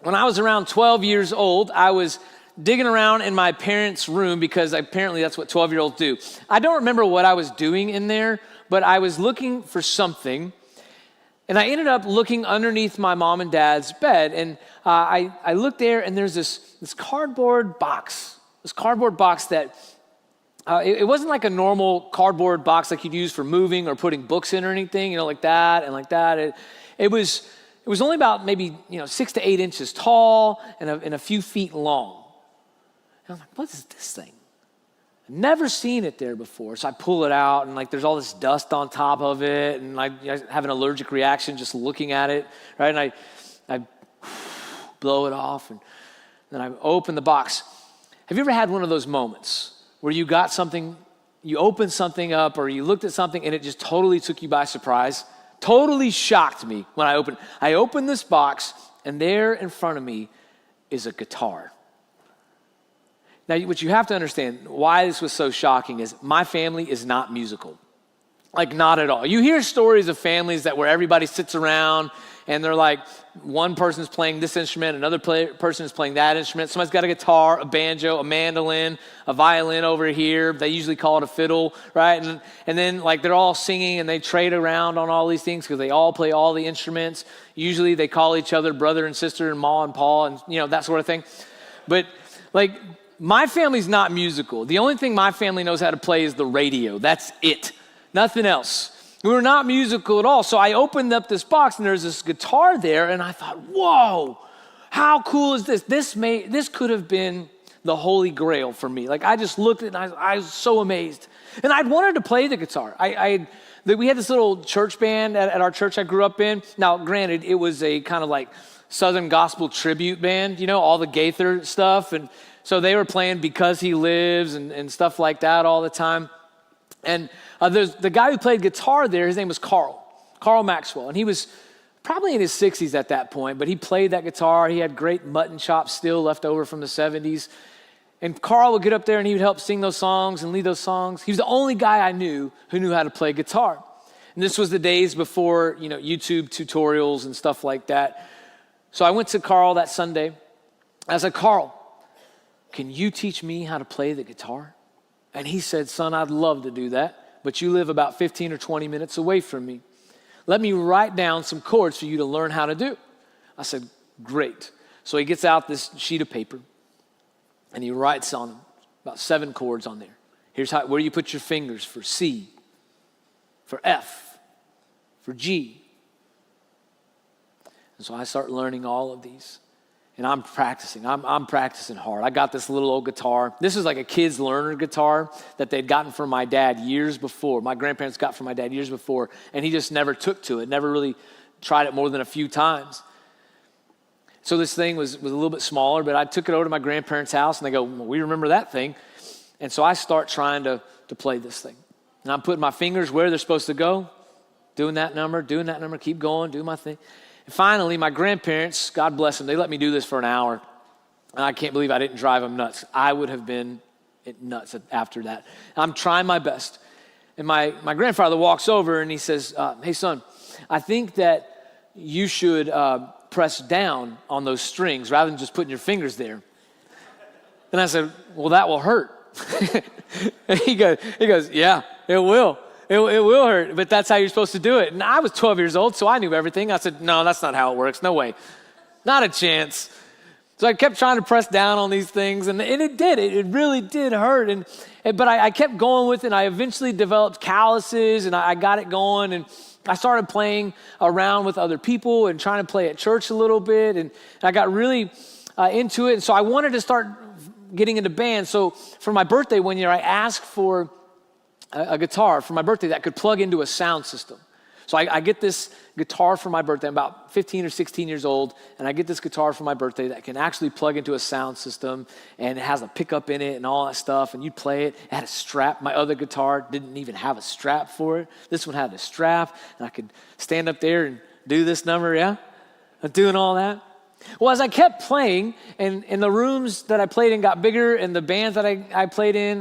when I was around 12 years old, I was digging around in my parents' room because apparently that's what 12-year-olds do. I don't remember what I was doing in there, but I was looking for something, and I ended up looking underneath my mom and dad's bed, and I looked there, and there's this cardboard box that it wasn't like a normal cardboard box like you'd use for moving or putting books in or anything, like that and like that. It was only about maybe 6 to 8 inches tall and a few feet long. And I'm like, what is this thing? I've never seen it there before. So I pull it out, and there's all this dust on top of it, and I have an allergic reaction just looking at it, right? And I blow it off, and then I open the box. Have you ever had one of those moments where you got something, you opened something up, or you looked at something, and it just totally took you by surprise? Totally shocked me when I opened this box, and there in front of me is a guitar. Now, what you have to understand, why this was so shocking is my family is not musical. Not at all. You hear stories of families where everybody sits around and they're like, one person's playing this instrument, another person is playing that instrument. Somebody's got a guitar, a banjo, a mandolin, a violin over here. They usually call it a fiddle, right? And then they're all singing and they trade around on all these things because they all play all the instruments. Usually they call each other brother and sister and ma and pa and that sort of thing. But my family's not musical. The only thing my family knows how to play is the radio. That's it. Nothing else. We're not musical at all. So I opened up this box and there's this guitar there and I thought, whoa, how cool is this? This could have been the holy grail for me. I just looked at it and I was so amazed. And I'd wanted to play the guitar. We had this little church band at our church I grew up in. Now, granted, it was a kind of Southern gospel tribute band, all the Gaither stuff. And so they were playing Because He Lives and stuff like that all the time. And the guy who played guitar there, his name was Carl Maxwell. And he was probably in his 60s at that point, but he played that guitar. He had great mutton chops still left over from the 70s. And Carl would get up there and he would help sing those songs and lead those songs. He was the only guy I knew who knew how to play guitar. And this was the days before, YouTube tutorials and stuff like that. So I went to Carl that Sunday. I said, Carl, can you teach me how to play the guitar? And he said, son, I'd love to do that, but you live about 15 or 20 minutes away from me. Let me write down some chords for you to learn how to do. I said, great. So he gets out this sheet of paper and he writes on them about 7 chords on there. Here's where you put your fingers for C, for F, for G. And so I start learning all of these. And I'm practicing. I'm practicing hard. I got this little old guitar. This is like a kid's learner guitar that they'd gotten from my dad years before. My grandparents got from my dad years before, and he just never took to it, never really tried it more than a few times. So this thing was a little bit smaller, but I took it over to my grandparents' house, and they go, well, we remember that thing. And so I start trying to play this thing. And I'm putting my fingers where they're supposed to go, doing that number, keep going, doing my thing. And finally, my grandparents, God bless them, they let me do this for an hour. And I can't believe I didn't drive them nuts. I would have been nuts after that. I'm trying my best. And my grandfather walks over and he says, hey, son, I think that you should press down on those strings rather than just putting your fingers there. And I said, well, that will hurt. And he goes, yeah, it will. It will hurt, but that's how you're supposed to do it. And I was 12 years old, so I knew everything. I said, no, that's not how it works. No way. Not a chance. So I kept trying to press down on these things, and it did. It really did hurt. But I kept going with it, and I eventually developed calluses, and I got it going, and I started playing around with other people and trying to play at church a little bit, and I got really into it. And so I wanted to start getting into band. So for my birthday one year, I asked for a guitar for my birthday that could plug into a sound system. So I get this guitar for my birthday. I'm about 15 or 16 years old, and I get this guitar for my birthday that can actually plug into a sound system, and it has a pickup in it and all that stuff, and you play it. It had a strap. My other guitar didn't even have a strap for it. This one had a strap, and I could stand up there and do this number, yeah? I'm doing all that. Well, as I kept playing, and the rooms that I played in got bigger, and the bands that I played in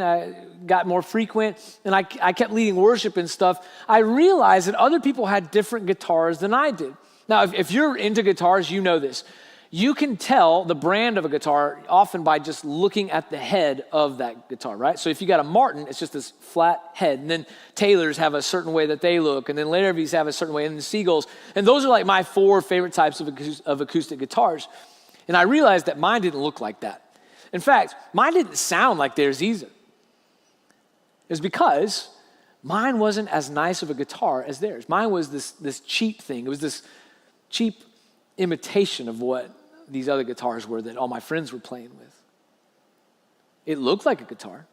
got more frequent, and I kept leading worship and stuff, I realized that other people had different guitars than I did. Now, if you're into guitars, you know this. You can tell the brand of a guitar often by just looking at the head of that guitar, right? So if you got a Martin, it's just this flat head. And then Taylors have a certain way that they look. And then Larrabees have a certain way. And the Seagulls. And those are like my 4 favorite types of acoustic guitars. And I realized that mine didn't look like that. In fact, mine didn't sound like theirs either. It's because mine wasn't as nice of a guitar as theirs. Mine was this cheap thing. It was this cheap imitation of what these other guitars were that all my friends were playing with. It looked like a guitar,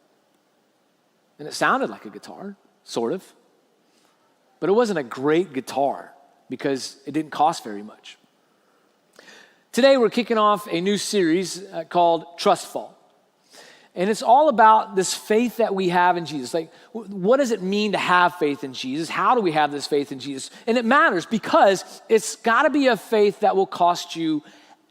and it sounded like a guitar, sort of. But it wasn't a great guitar because it didn't cost very much. Today we're kicking off a new series called Trust Fall. And it's all about this faith that we have in Jesus. Like, what does it mean to have faith in Jesus? How do we have this faith in Jesus? And it matters because it's got to be a faith that will cost you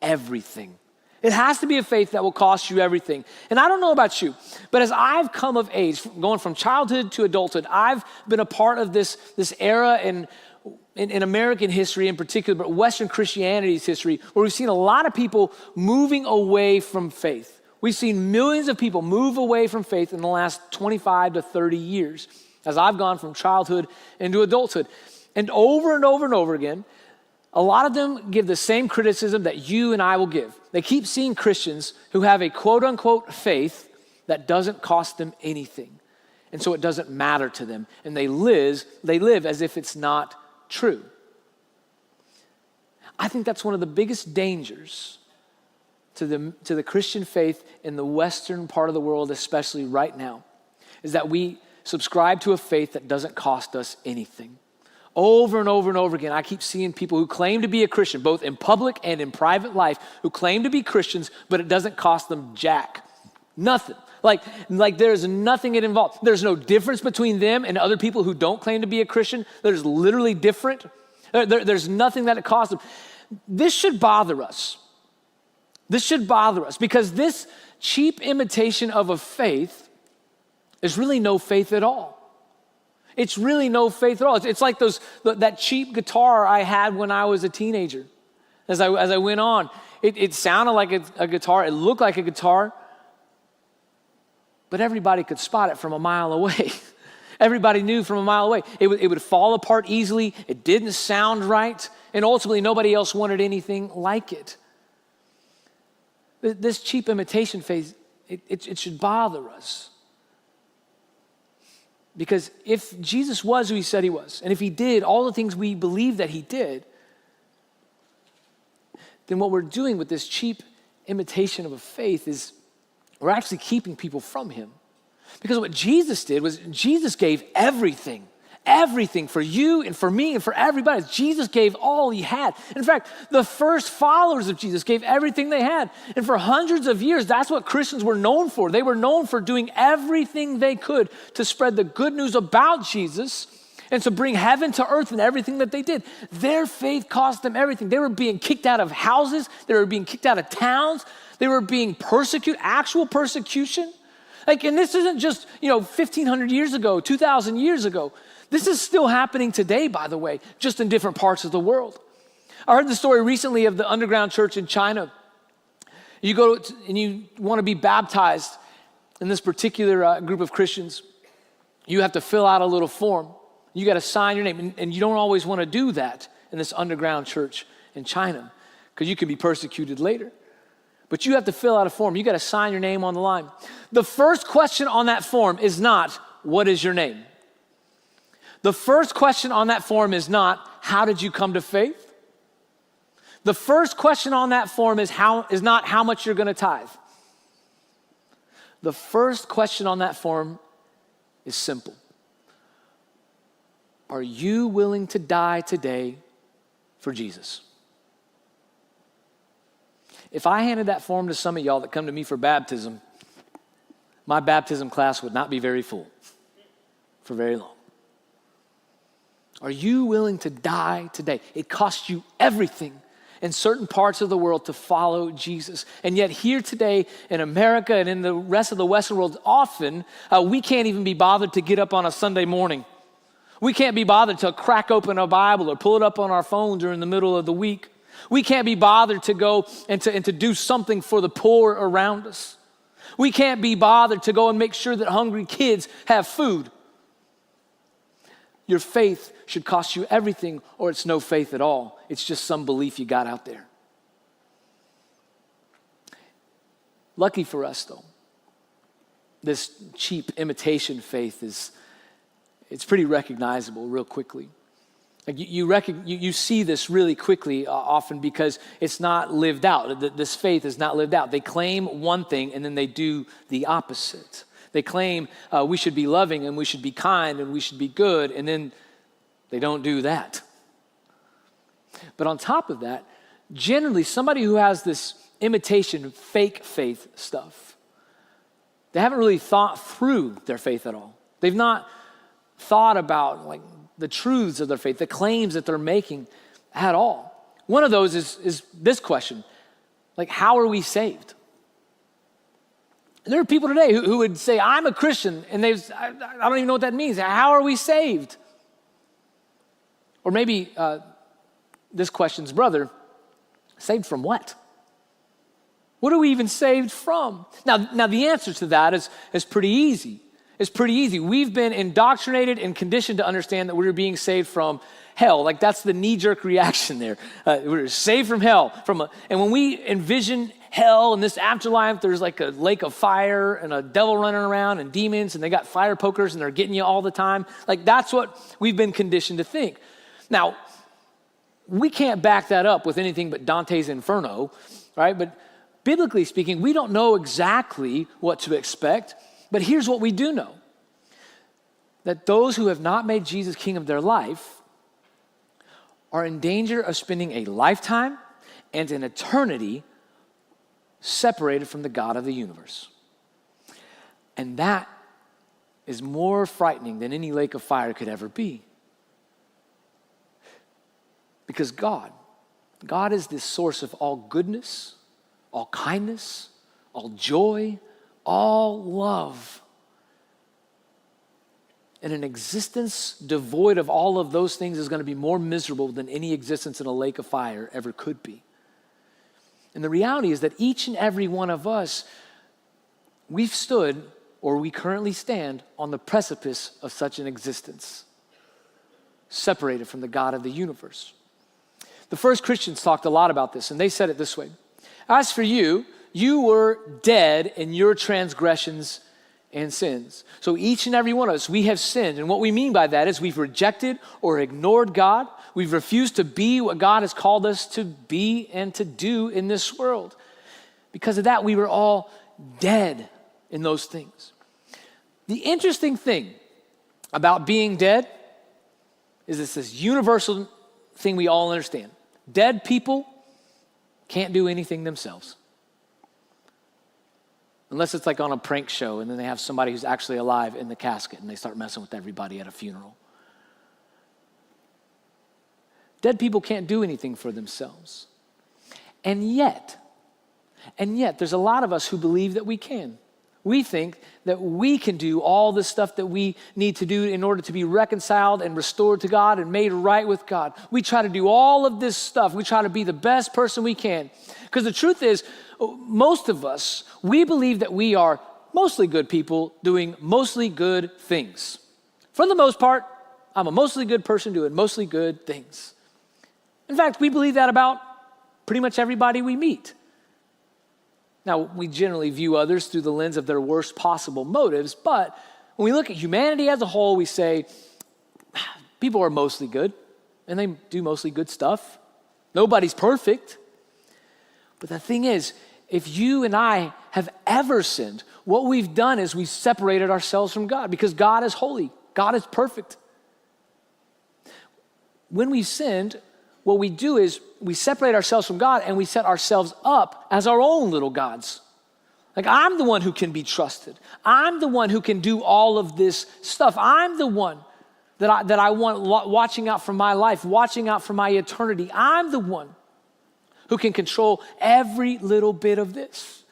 everything. It has to be a faith that will cost you everything. And I don't know about you, but as I've come of age, going from childhood to adulthood, I've been a part of this era in American history in particular, but Western Christianity's history, where we've seen a lot of people moving away from faith. We've seen millions of people move away from faith in the last 25 to 30 years as I've gone from childhood into adulthood. And over and over and over again, a lot of them give the same criticism that you and I will give. They keep seeing Christians who have a quote unquote faith that doesn't cost them anything. And so it doesn't matter to them. And they live as if it's not true. I think that's one of the biggest dangers to the Christian faith in the Western part of the world, especially right now, is that we subscribe to a faith that doesn't cost us anything. Over and over and over again, I keep seeing people who claim to be a Christian, both in public and in private life, who claim to be Christians, but it doesn't cost them jack. Nothing. Like there's nothing involved. There's no difference between them and other people who don't claim to be a Christian. There's literally different. There's nothing that it costs them. This should bother us. This should bother us because this cheap imitation of a faith is really no faith at all. It's really no faith at all. It's like that cheap guitar I had when I was a teenager. As I went on, it sounded like a guitar. It looked like a guitar, but everybody could spot it from a mile away. Everybody knew from a mile away. It would fall apart easily. It didn't sound right, and ultimately nobody else wanted anything like it. This cheap imitation faith, it should bother us. Because if Jesus was who he said he was, and if he did all the things we believe that he did, then what we're doing with this cheap imitation of a faith is we're actually keeping people from him. Because what Jesus did was Jesus gave everything for you and for me and for everybody. Jesus gave all he had. In fact, the first followers of Jesus gave everything they had. And for hundreds of years, that's what Christians were known for. They were known for doing everything they could to spread the good news about Jesus and to bring heaven to earth in everything that they did. Their faith cost them everything. They were being kicked out of houses. They were being kicked out of towns. They were being persecuted, actual persecution. And this isn't just, 1,500 years ago, 2,000 years ago. This is still happening today, by the way, just in different parts of the world. I heard the story recently of the underground church in China. You go and you want to be baptized in this particular group of Christians. You have to fill out a little form. You got to sign your name. And you don't always want to do that in this underground church in China because you can be persecuted later. But you have to fill out a form. You got to sign your name on the line. The first question on that form is not, what is your name? The first question on that form is not, how did you come to faith? The first question on that form is not how much you're going to tithe. The first question on that form is simple. Are you willing to die today for Jesus? If I handed that form to some of y'all that come to me for baptism, my baptism class would not be very full for very long. Are you willing to die today? It costs you everything in certain parts of the world to follow Jesus. And yet here today in America and in the rest of the Western world, often we can't even be bothered to get up on a Sunday morning. We can't be bothered to crack open a Bible or pull it up on our phone during the middle of the week. We can't be bothered to go and to do something for the poor around us. We can't be bothered to go and make sure that hungry kids have food. Your faith should cost you everything, or it's no faith at all. It's just some belief you got out there. Lucky for us, though, this cheap imitation faith it's pretty recognizable real quickly. Like you see this really quickly often because it's not lived out. This faith is not lived out. They claim one thing and then they do the opposite. They claim we should be loving and we should be kind and we should be good, and then they don't do that. But on top of that, generally somebody who has this imitation fake faith stuff, they haven't really thought through their faith at all. They've not thought about like the truths of their faith, the claims that they're making at all. One of those is this question, like, how are we saved? There are people today who would say, I'm a Christian, and I don't even know what that means. How are we saved? Or maybe this question's brother, saved from what? What are we even saved from? Now the answer to that is pretty easy. It's pretty easy. We've been indoctrinated and conditioned to understand that we're being saved from hell. Like, that's the knee-jerk reaction there. We're saved from hell. And when we envision hell and this afterlife, there's like a lake of fire and a devil running around and demons, and they got fire pokers and they're getting you all the time. Like, that's what we've been conditioned to think. Now, we can't back that up with anything but Dante's Inferno, right? But biblically speaking, we don't know exactly what to expect. But here's what we do know, that those who have not made Jesus king of their life are in danger of spending a lifetime and an eternity separated from the God of the universe. And that is more frightening than any lake of fire could ever be. Because God is the source of all goodness, all kindness, all joy, all love. And an existence devoid of all of those things is going to be more miserable than any existence in a lake of fire ever could be. And the reality is that each and every one of us, we've stood, or we currently stand, on the precipice of such an existence, separated from the God of the universe. The first Christians talked a lot about this, and they said it this way: as for you, you were dead in your transgressions and sins. So each and every one of us, we have sinned. And what we mean by that is we've rejected or ignored God. We've refused to be what God has called us to be and to do in this world. Because of that, we were all dead in those things. The interesting thing about being dead is it's this universal thing we all understand. Dead people can't do anything themselves. Unless it's like on a prank show and then they have somebody who's actually alive in the casket and they start messing with everybody at a funeral. Dead people can't do anything for themselves. And yet, there's a lot of us who believe that we can. We think that we can do all the stuff that we need to do in order to be reconciled and restored to God and made right with God. We try to do all of this stuff. We try to be the best person we can. Because the truth is, most of us, we believe that we are mostly good people doing mostly good things. For the most part, I'm a mostly good person doing mostly good things. In fact, we believe that about pretty much everybody we meet. Now, we generally view others through the lens of their worst possible motives, but when we look at humanity as a whole, we say, people are mostly good, and they do mostly good stuff. Nobody's perfect. But the thing is, if you and I have ever sinned, what we've done is we've separated ourselves from God, because God is holy. God is perfect. When we've sinned, what we do is we separate ourselves from God and we set ourselves up as our own little gods. Like, I'm the one who can be trusted. I'm the one who can do all of this stuff. I'm the one that I want watching out for my life, watching out for my eternity. I'm the one who can control every little bit of this.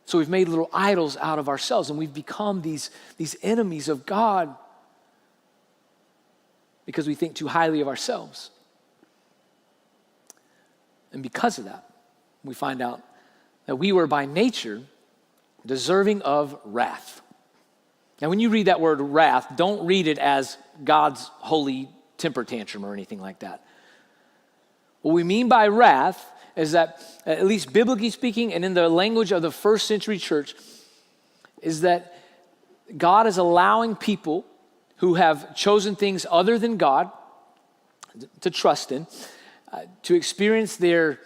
So we've made little idols out of ourselves, and we've become these enemies of God because we think too highly of ourselves. And because of that, we find out that we were by nature deserving of wrath. Now, when you read that word wrath, don't read it as God's holy temper tantrum or anything like that. What we mean by wrath is that, at least biblically speaking and in the language of the first century church, is that God is allowing people who have chosen things other than God to trust in, to experience their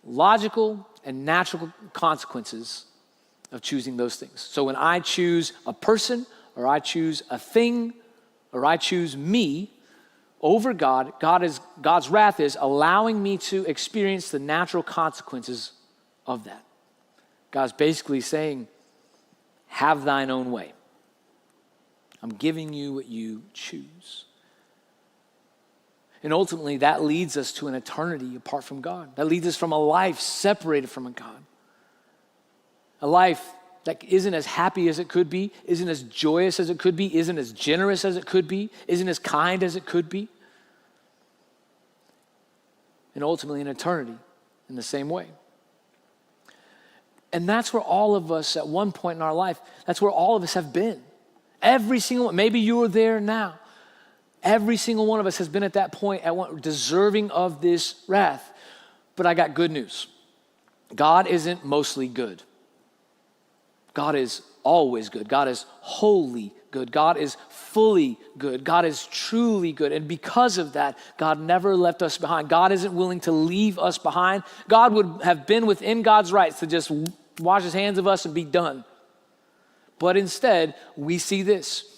logical and natural consequences of choosing those things. So when I choose a person, or I choose a thing, or I choose me over God, God's wrath is allowing me to experience the natural consequences of that. God's basically saying, have thine own way. I'm giving you what you choose. And ultimately, that leads us to an eternity apart from God. That leads us from a life separated from a God. A life that isn't as happy as it could be, isn't as joyous as it could be, isn't as generous as it could be, isn't as kind as it could be. And ultimately, an eternity in the same way. And that's where all of us, at one point in our life, that's where all of us have been. Every single one. Maybe you are there now. Every single one of us has been at that point, deserving of this wrath. But I got good news. God isn't mostly good. God is always good. God is wholly good. God is fully good. God is truly good. And because of that, God never left us behind. God isn't willing to leave us behind. God would have been within God's rights to just wash his hands of us and be done. But instead, we see this.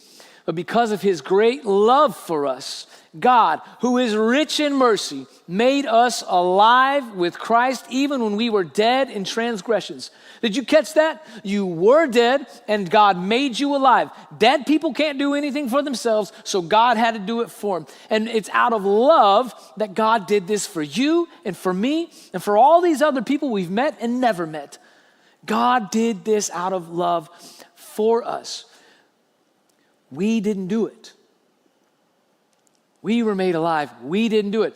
But because of his great love for us, God, who is rich in mercy, made us alive with Christ even when we were dead in transgressions. Did you catch that? You were dead and God made you alive. Dead people can't do anything for themselves, so God had to do it for them. And it's out of love that God did this for you and for me and for all these other people we've met and never met. God did this out of love for us. We didn't do it. We were made alive. We didn't do it.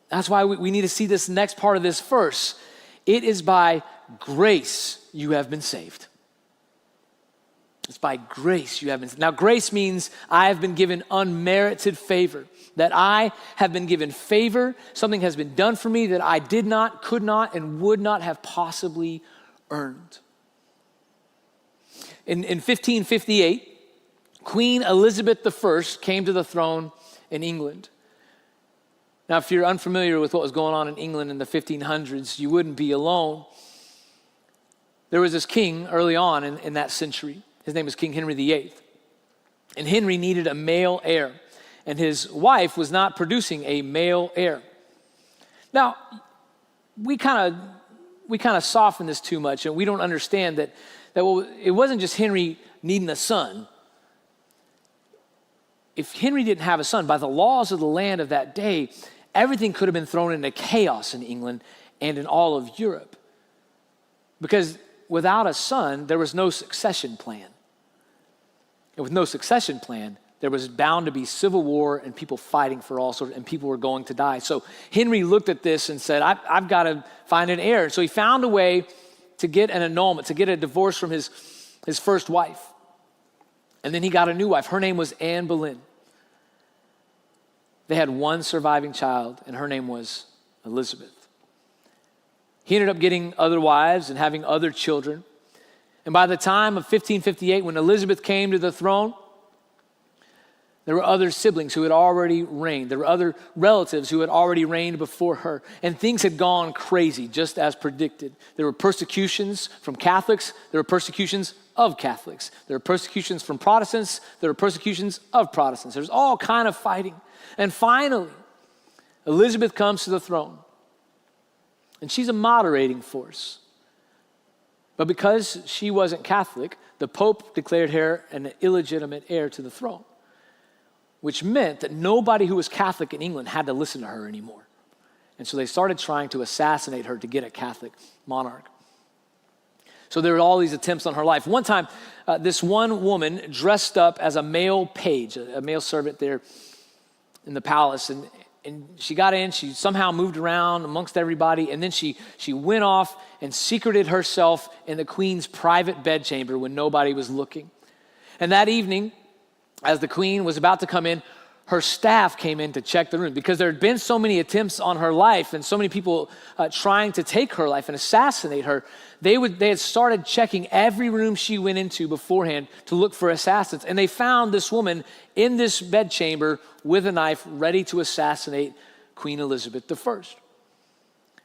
That's why we need to see this next part of this verse. It is by grace you have been saved. It's by grace you have been saved. Now, grace means I have been given unmerited favor. That I have been given favor. Something has been done for me that I did not, could not, and would not have possibly earned. In 1558, Queen Elizabeth I came to the throne in England. Now, if you're unfamiliar with what was going on in England in the 1500s, you wouldn't be alone. There was this king early on in that century. His name was King Henry VIII. And Henry needed a male heir. And his wife was not producing a male heir. Now, we kind of soften this too much, and we don't understand that it wasn't just Henry needing a son. If Henry didn't have a son, by the laws of the land of that day, everything could have been thrown into chaos in England and in all of Europe. Because without a son, there was no succession plan. And with no succession plan, there was bound to be civil war and people fighting for all sorts, and people were going to die. So Henry looked at this and said, I've got to find an heir. So he found a way to get an annulment, to get a divorce from his first wife. And then he got a new wife. Her name was Anne Boleyn. They had one surviving child, and her name was Elizabeth. He ended up getting other wives and having other children. And by the time of 1558, when Elizabeth came to the throne, there were other siblings who had already reigned. There were other relatives who had already reigned before her. And things had gone crazy, just as predicted. There were persecutions from Catholics. There were persecutions of Catholics. There were persecutions from Protestants. There were persecutions of Protestants. There's all kind of fighting. And finally, Elizabeth comes to the throne. And she's a moderating force. But because she wasn't Catholic, the Pope declared her an illegitimate heir to the throne, which meant that nobody who was Catholic in England had to listen to her anymore. And so they started trying to assassinate her to get a Catholic monarch. So there were all these attempts on her life. One time, this one woman dressed up as a male page, a male servant there in the palace, and she got in, she somehow moved around amongst everybody, and then she went off and secreted herself in the queen's private bedchamber when nobody was looking. And that evening, as the queen was about to come in, her staff came in to check the room because there had been so many attempts on her life and so many people trying to take her life and assassinate her. They had started checking every room she went into beforehand to look for assassins. And they found this woman in this bedchamber with a knife ready to assassinate Queen Elizabeth I.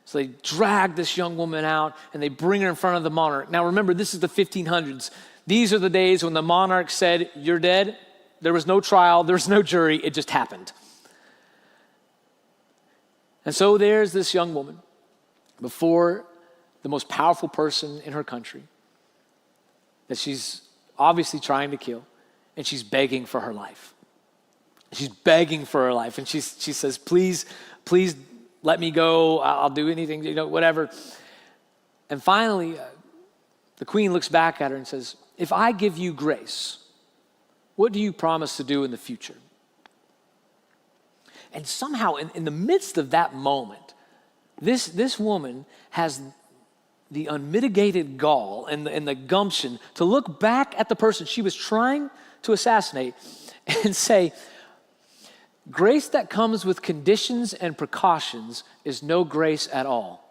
So they drag this young woman out and they bring her in front of the monarch. Now remember, this is the 1500s. These are the days when the monarch said, "You're dead." There was no trial, there was no jury, it just happened. And so there's this young woman before the most powerful person in her country that she's obviously trying to kill, and she's begging for her life. She's begging for her life, and she says, please let me go, I'll do anything, whatever. And finally, the queen looks back at her and says, "If I give you grace, what do you promise to do in the future?" And somehow in the midst of that moment, this woman has the unmitigated gall and the gumption to look back at the person she was trying to assassinate and say, "Grace that comes with conditions and precautions is no grace at all."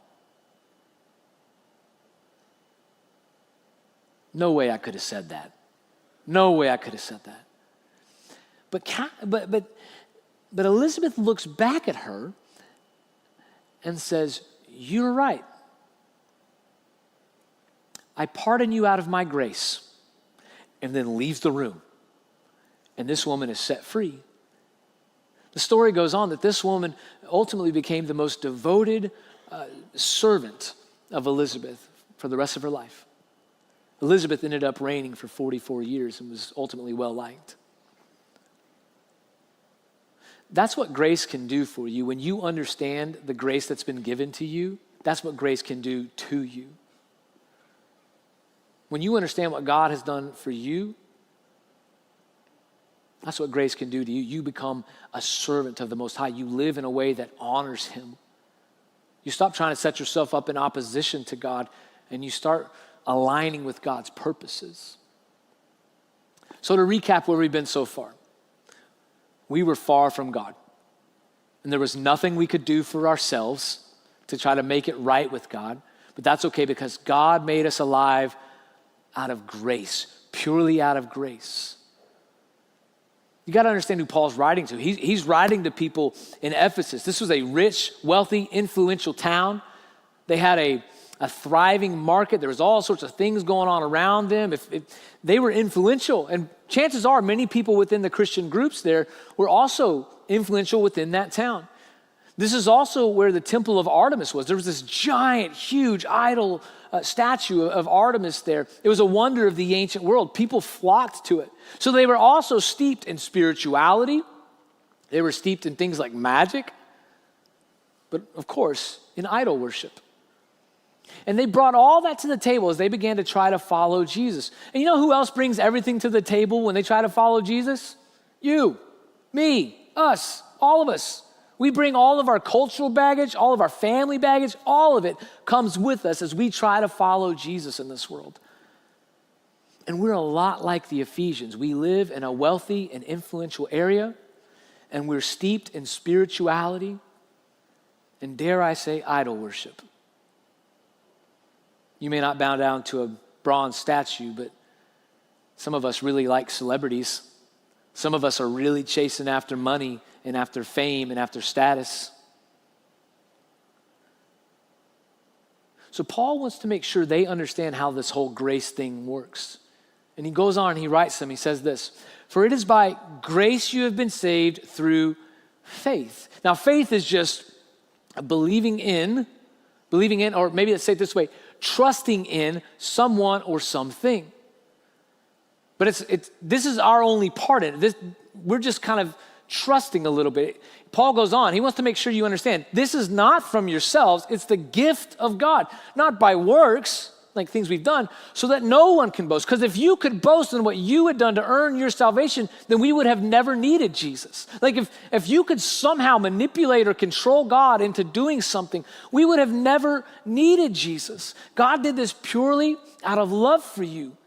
No way I could have said that. No way I could have said that. But Elizabeth looks back at her and says, "You're right. I pardon you out of my grace," and then leaves the room. And this woman is set free. The story goes on that this woman ultimately became the most devoted servant of Elizabeth for the rest of her life. Elizabeth ended up reigning for 44 years and was ultimately well-liked. That's what grace can do for you. When you understand the grace that's been given to you, that's what grace can do to you. When you understand what God has done for you, that's what grace can do to you. You become a servant of the Most High. You live in a way that honors Him. You stop trying to set yourself up in opposition to God, and you start aligning with God's purposes. So to recap where we've been so far, we were far from God, and there was nothing we could do for ourselves to try to make it right with God, but that's okay because God made us alive out of grace, purely out of grace. You got to understand who Paul's writing to. He's writing to people in Ephesus. This was a rich, wealthy, influential town. They had a thriving market. There was all sorts of things going on around them. If they were influential, and chances are many people within the Christian groups there were also influential within that town. This is also where the temple of Artemis was. There was this giant, huge idol statue of Artemis there. It was a wonder of the ancient world. People flocked to it. So they were also steeped in spirituality. They were steeped in things like magic, but of course, in idol worship. And they brought all that to the table as they began to try to follow Jesus. And you know who else brings everything to the table when they try to follow Jesus? You, me, us, all of us. We bring all of our cultural baggage, all of our family baggage, all of it comes with us as we try to follow Jesus in this world. And we're a lot like the Ephesians. We live in a wealthy and influential area, and we're steeped in spirituality and, dare I say, idol worship. You may not bow down to a bronze statue, but some of us really like celebrities. Some of us are really chasing after money and after fame and after status. So Paul wants to make sure they understand how this whole grace thing works. And he goes on and he writes them, he says this, "For it is by grace you have been saved through faith." Now faith is just believing in, or maybe let's say it this way, trusting in someone or something. But this is our only part in it. We're just kind of trusting a little bit. Paul goes on, he wants to make sure you understand, this is not from yourselves, it's the gift of God, not by works, like things we've done, so that no one can boast. Because if you could boast in what you had done to earn your salvation, then we would have never needed Jesus. Like if you could somehow manipulate or control God into doing something, we would have never needed Jesus. God did this purely out of love for you.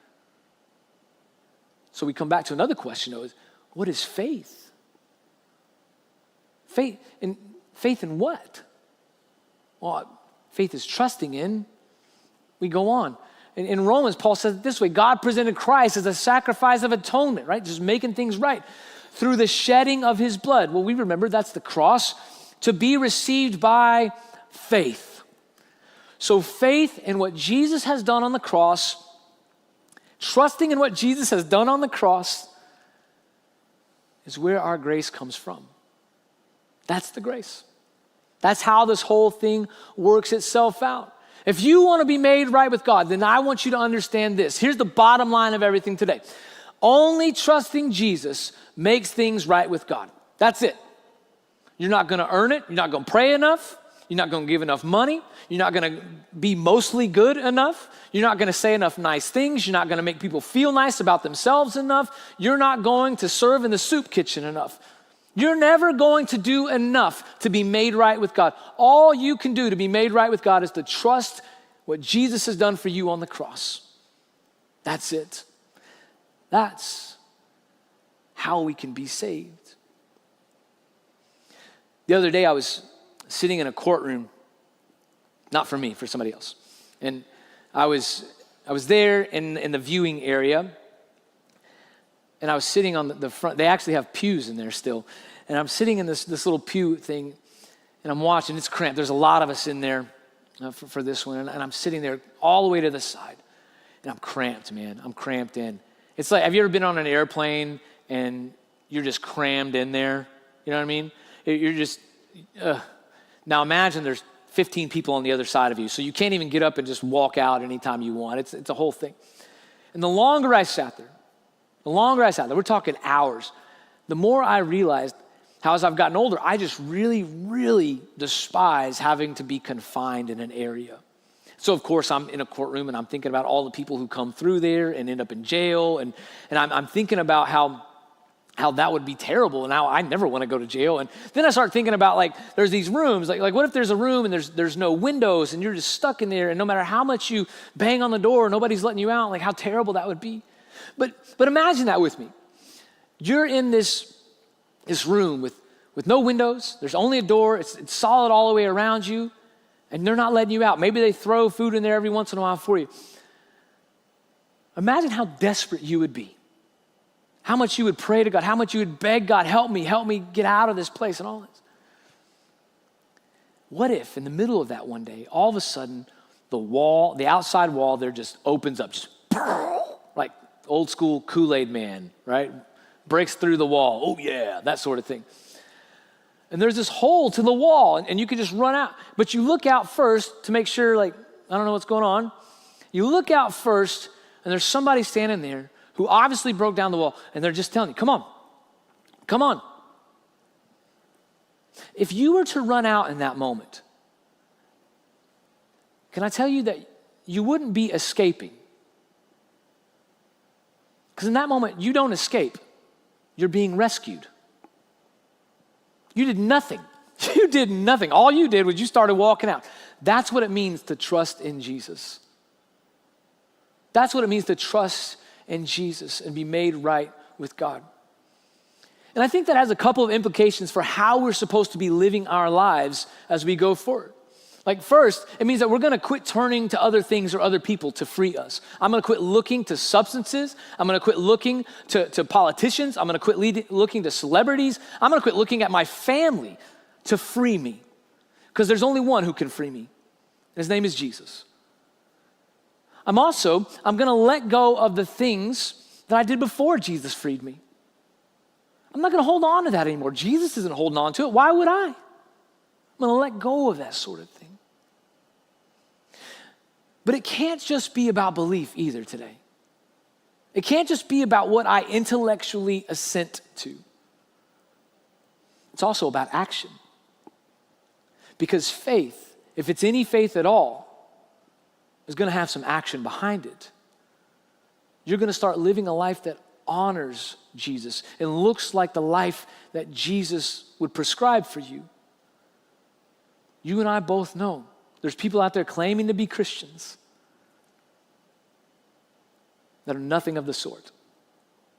So we come back to another question, though, is what is faith? Faith in what? Well, faith is trusting in. We go on. In Romans, Paul says it this way: God presented Christ as a sacrifice of atonement, right? Just making things right through the shedding of his blood. Well, we remember that's the cross, to be received by faith. So faith in what Jesus has done on the cross, trusting in what Jesus has done on the cross, is where our grace comes from. That's the grace. That's how this whole thing works itself out. If you want to be made right with God, then I want you to understand this. Here's the bottom line of everything today. Only trusting Jesus makes things right with God. That's it. You're not going to earn it. You're not going to pray enough. You're not going to give enough money. You're not going to be mostly good enough. You're not going to say enough nice things. You're not going to make people feel nice about themselves enough. You're not going to serve in the soup kitchen enough. You're never going to do enough to be made right with God. All you can do to be made right with God is to trust what Jesus has done for you on the cross. That's it. That's how we can be saved. The other day I was sitting in a courtroom, not for me, for somebody else. And I was there in the viewing area. And I was sitting on the front. They actually have pews in there still. And I'm sitting in this little pew thing, and I'm watching. It's cramped. There's a lot of us in there for this one. And I'm sitting there all the way to the side. And I'm cramped, man. I'm cramped in. It's like, have you ever been on an airplane and you're just crammed in there? You know what I mean? You're just, Now imagine there's 15 people on the other side of you. So you can't even get up and just walk out anytime you want. It's a whole thing. And the longer I sat there, we're talking hours, the more I realized how as I've gotten older, I just really, really despise having to be confined in an area. So of course I'm in a courtroom and I'm thinking about all the people who come through there and end up in jail. And I'm thinking about how that would be terrible. And now I never want to go to jail. And then I start thinking about like, there's these rooms, like what if there's a room and there's no windows and you're just stuck in there, and no matter how much you bang on the door, nobody's letting you out, like how terrible that would be. But imagine that with me. You're in this room with no windows. There's only a door. It's solid all the way around you, and they're not letting you out. Maybe they throw food in there every once in a while for you. Imagine how desperate you would be. How much you would pray to God. How much you would beg God, help me get out of this place and all this. What if in the middle of that one day, all of a sudden, the outside wall there just opens up, just like old school Kool-Aid man, right? Breaks through the wall. Oh yeah, that sort of thing. And there's this hole to the wall, and you can just run out. But you look out first to make sure, like, I don't know what's going on. You look out first, and there's somebody standing there who obviously broke down the wall, and they're just telling you, come on. If you were to run out in that moment, can I tell you that you wouldn't be escaping? Because in that moment, you don't escape. You're being rescued. You did nothing. You did nothing. All you did was you started walking out. That's what it means to trust in Jesus. That's what it means to trust in Jesus and be made right with God. And I think that has a couple of implications for how we're supposed to be living our lives as we go forward. Like first, it means that we're gonna quit turning to other things or other people to free us. I'm gonna quit looking to substances. I'm gonna quit looking to politicians. I'm gonna quit looking to celebrities. I'm gonna quit looking at my family to free me. Because there's only one who can free me. His name is Jesus. I'm gonna let go of the things that I did before Jesus freed me. I'm not gonna hold on to that anymore. Jesus isn't holding on to it. Why would I? I'm gonna let go of that sort of thing. But it can't just be about belief either today. It can't just be about what I intellectually assent to. It's also about action. Because faith, if it's any faith at all, is going to have some action behind it. You're going to start living a life that honors Jesus and looks like the life that Jesus would prescribe for you. You and I both know there's people out there claiming to be Christians that are nothing of the sort.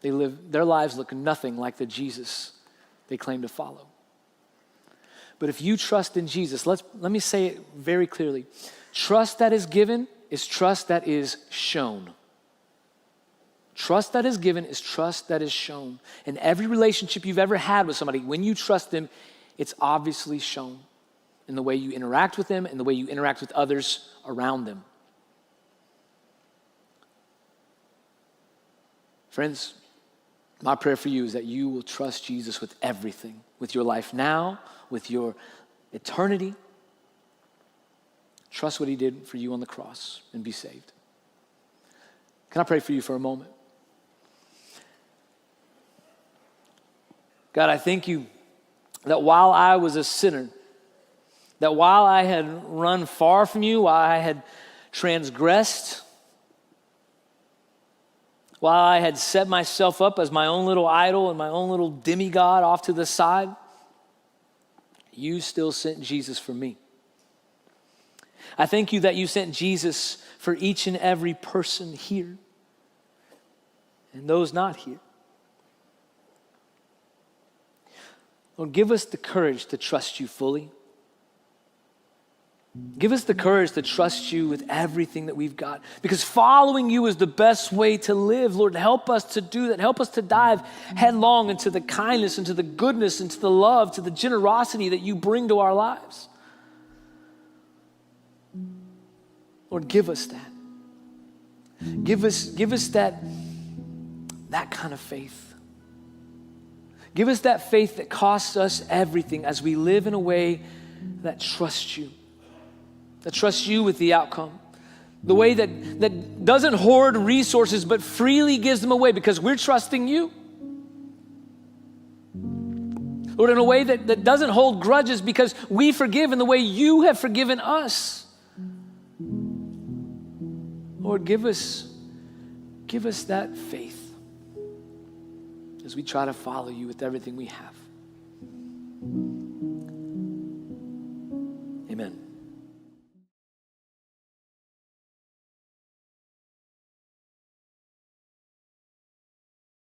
Their lives look nothing like the Jesus they claim to follow. But if you trust in Jesus, let me say it very clearly. Trust that is given is trust that is shown. Trust that is given is trust that is shown. In every relationship you've ever had with somebody, when you trust them, it's obviously shown in the way you interact with them and the way you interact with others around them. Friends, my prayer for you is that you will trust Jesus with everything, with your life now, with your eternity. Trust what he did for you on the cross and be saved. Can I pray for you for a moment? God, I thank you that while I was a sinner, that while I had run far from you, while I had transgressed, while I had set myself up as my own little idol and my own little demigod off to the side, you still sent Jesus for me. I thank you that you sent Jesus for each and every person here and those not here. Lord, give us the courage to trust you fully. Give us the courage to trust you with everything that we've got, because following you is the best way to live. Lord, help us to do that. Help us to dive headlong into the kindness, into the goodness, into the love, to the generosity that you bring to our lives. Lord, give us that. Give us that kind of faith. Give us that faith that costs us everything as we live in a way that trusts you. That trusts you with the outcome. The way that doesn't hoard resources but freely gives them away because we're trusting you. Lord, in a way that doesn't hold grudges because we forgive in the way you have forgiven us. Lord, give us that faith as we try to follow you with everything we have.